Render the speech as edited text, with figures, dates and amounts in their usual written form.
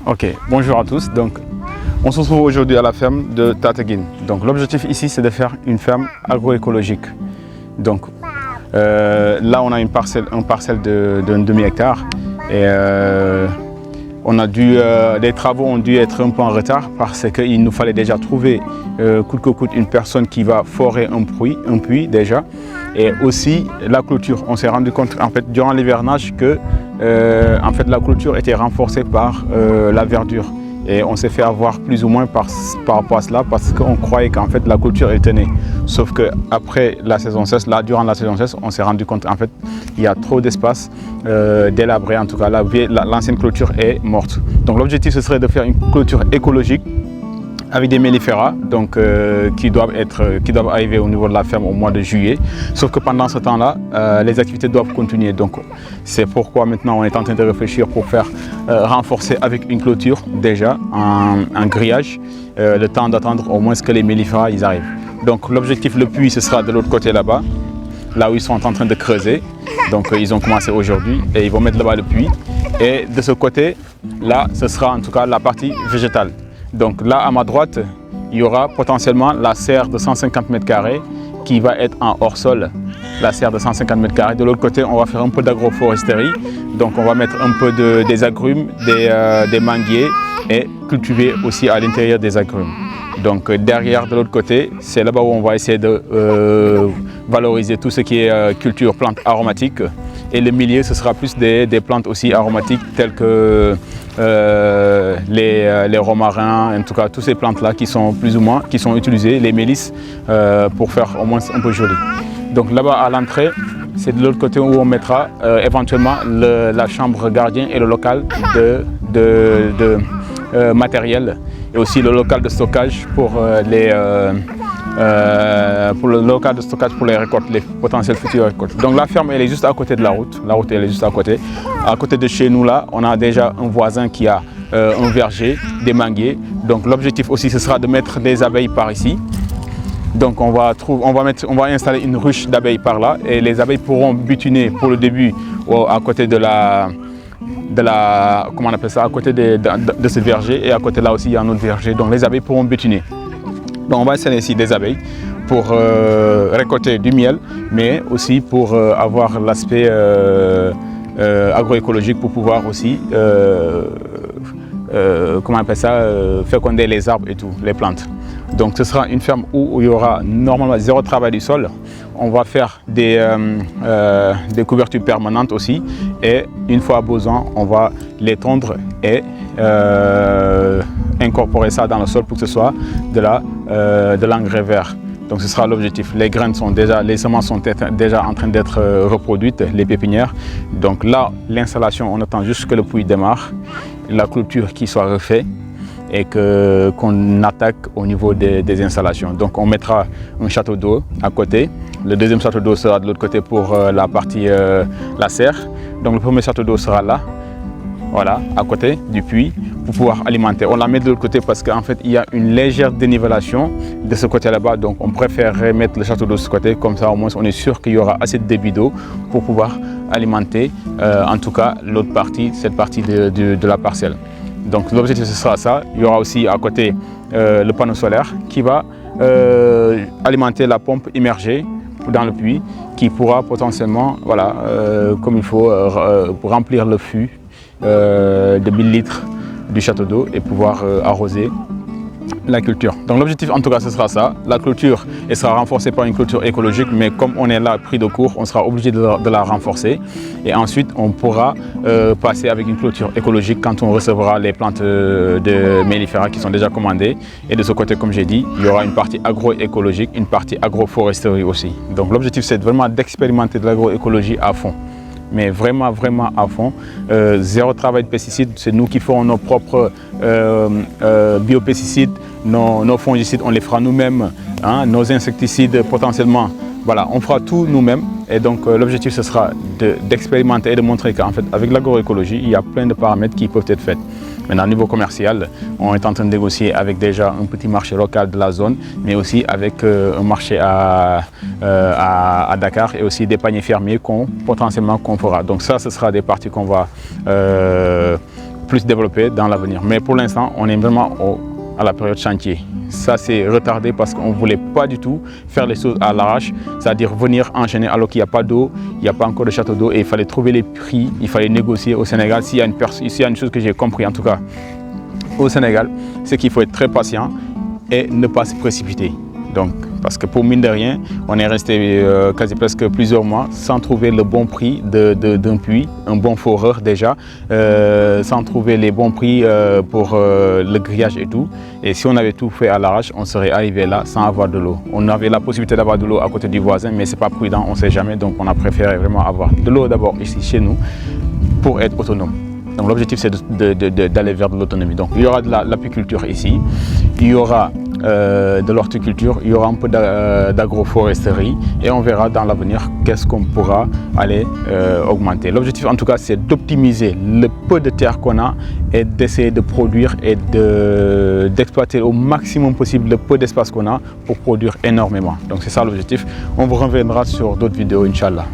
Ok, bonjour à tous. Donc, on se retrouve aujourd'hui à la ferme de Tataguine. Donc, l'objectif ici, c'est de faire une ferme agroécologique. Donc, là, on a une parcelle d'un demi-hectare et les travaux ont dû être un peu en retard parce qu'il nous fallait déjà trouver coûte que coûte une personne qui va forer un puits déjà, et aussi la clôture. On s'est rendu compte en fait durant l'hivernage que en fait, la clôture était renforcée par la verdure. Et on s'est fait avoir plus ou moins par rapport à cela parce qu'on croyait qu'en fait la clôture elle tenait. Sauf qu'après la saison sèche, là, durant la saison sèche, on s'est rendu compte qu'en fait il y a trop d'espace délabré. En tout cas, l'ancienne clôture est morte. Donc l'objectif ce serait de faire une clôture écologique avec des mellifera donc, qui doivent arriver au niveau de la ferme au mois de juillet. Sauf que pendant ce temps-là, les activités doivent continuer. Donc c'est pourquoi maintenant on est en train de réfléchir pour faire renforcer avec une clôture déjà, un grillage, le temps d'attendre au moins que les mellifera ils arrivent. Donc l'objectif, le puits, ce sera de l'autre côté là-bas, là où ils sont en train de creuser. Donc ils ont commencé aujourd'hui et ils vont mettre là-bas le puits. Et de ce côté, là, ce sera en tout cas la partie végétale. Donc là, à ma droite, il y aura potentiellement la serre de 150 m² qui va être en hors-sol. La serre de 150 m². De l'autre côté, on va faire un peu d'agroforesterie. Donc on va mettre un peu des agrumes, des manguiers et cultiver aussi à l'intérieur des agrumes. Donc derrière, de l'autre côté, c'est là-bas où on va essayer de valoriser tout ce qui est culture plantes aromatiques. Et le milieu, ce sera plus des plantes aussi aromatiques telles que les romarins, en tout cas toutes ces plantes-là qui sont plus ou moins utilisées, les mélisses, pour faire au moins un peu joli. Donc là-bas à l'entrée, c'est de l'autre côté où on mettra éventuellement la chambre gardien et le local de matériel, et aussi le local de stockage pour le local de stockage pour les récoltes, les potentielles futures récoltes. Donc la ferme elle est juste à côté de la route. La route elle est juste à côté. À côté de chez nous là, on a déjà un voisin qui a un verger, des manguiers. Donc l'objectif aussi ce sera de mettre des abeilles par ici. Donc on va installer une ruche d'abeilles par là et les abeilles pourront butiner pour le début à côté comment on appelle ça, à côté de ce verger, et à côté là aussi il y a un autre verger. Donc les abeilles pourront butiner. Donc on va installer ici des abeilles pour récolter du miel, mais aussi pour avoir l'aspect agroécologique, pour pouvoir aussi comment on appelle ça, féconder les arbres et tout, les plantes. Donc ce sera une ferme où il y aura normalement zéro travail du sol. On va faire des couvertures permanentes aussi, et une fois besoin, on va les tondre et incorporer ça dans le sol pour que ce soit de l'engrais vert. Donc ce sera l'objectif. Les graines sont déjà, les semences sont déjà en train d'être reproduites, les pépinières. Donc là, l'installation, on attend juste que le puits démarre, la clôture qui soit refaite et qu'on attaque au niveau des installations. Donc on mettra un château d'eau à côté. Le deuxième château d'eau sera de l'autre côté pour la partie la serre. Donc le premier château d'eau sera là, voilà, à côté du puits, pour pouvoir alimenter. On la met de l'autre côté parce qu'en fait il y a une légère dénivellation de ce côté là-bas. Donc on préférerait mettre le château d'eau de ce côté, comme ça au moins on est sûr qu'il y aura assez de débit d'eau pour pouvoir alimenter en tout cas l'autre partie, cette partie de la parcelle. Donc l'objectif ce sera ça. Il y aura aussi à côté le panneau solaire qui va alimenter la pompe immergée dans le puits, qui pourra potentiellement, voilà, comme il faut, remplir le fût de 1000 litres du château d'eau et pouvoir arroser la culture. Donc l'objectif en tout cas ce sera ça. La clôture elle sera renforcée par une clôture écologique, mais comme on est là pris de court, on sera obligé de la renforcer, et ensuite on pourra passer avec une clôture écologique quand on recevra les plantes de mellifera qui sont déjà commandées. Et de ce côté, comme j'ai dit, il y aura une partie agroécologique, une partie agroforesterie aussi. Donc l'objectif c'est vraiment d'expérimenter de l'agroécologie à fond, mais vraiment à fond. Zéro travail de pesticides, c'est nous qui ferons nos propres biopesticides, nos fongicides, on les fera nous-mêmes, hein, nos insecticides potentiellement, voilà, on fera tout nous-mêmes. Et donc l'objectif ce sera d'expérimenter et de montrer qu'en fait avec l'agroécologie, il y a plein de paramètres qui peuvent être faits. Maintenant, au niveau commercial, on est en train de négocier avec déjà un petit marché local de la zone, mais aussi avec un marché à Dakar, et aussi des paniers fermiers potentiellement qu'on fera. Donc ça, ce sera des parties qu'on va plus développer dans l'avenir. Mais pour l'instant, on est vraiment à la période chantier. Ça c'est retardé parce qu'on ne voulait pas du tout faire les choses à l'arrache, c'est-à-dire venir enchaîner alors qu'il n'y a pas d'eau, il n'y a pas encore de château d'eau et il fallait trouver les prix, il fallait négocier au Sénégal. S'il y a une chose que j'ai compris en tout cas au Sénégal, c'est qu'il faut être très patient et ne pas se précipiter. Donc, parce que pour mine de rien, on est resté quasi presque plusieurs mois sans trouver le bon prix d'un puits, un bon foreur déjà, sans trouver les bons prix pour le grillage et tout. Et si on avait tout fait à l'arrache, on serait arrivé là sans avoir de l'eau. On avait la possibilité d'avoir de l'eau à côté du voisin, mais ce n'est pas prudent, on ne sait jamais. Donc on a préféré vraiment avoir de l'eau d'abord ici chez nous pour être autonome. Donc l'objectif c'est d'aller vers de l'autonomie. Donc il y aura de l'apiculture ici, il y aura de l'horticulture, il y aura un peu d'agroforesterie et on verra dans l'avenir qu'est-ce qu'on pourra aller augmenter. L'objectif en tout cas c'est d'optimiser le peu de terre qu'on a et d'essayer de produire et d'exploiter au maximum possible le peu d'espace qu'on a pour produire énormément. Donc c'est ça l'objectif. On vous reviendra sur d'autres vidéos, Inch'Allah.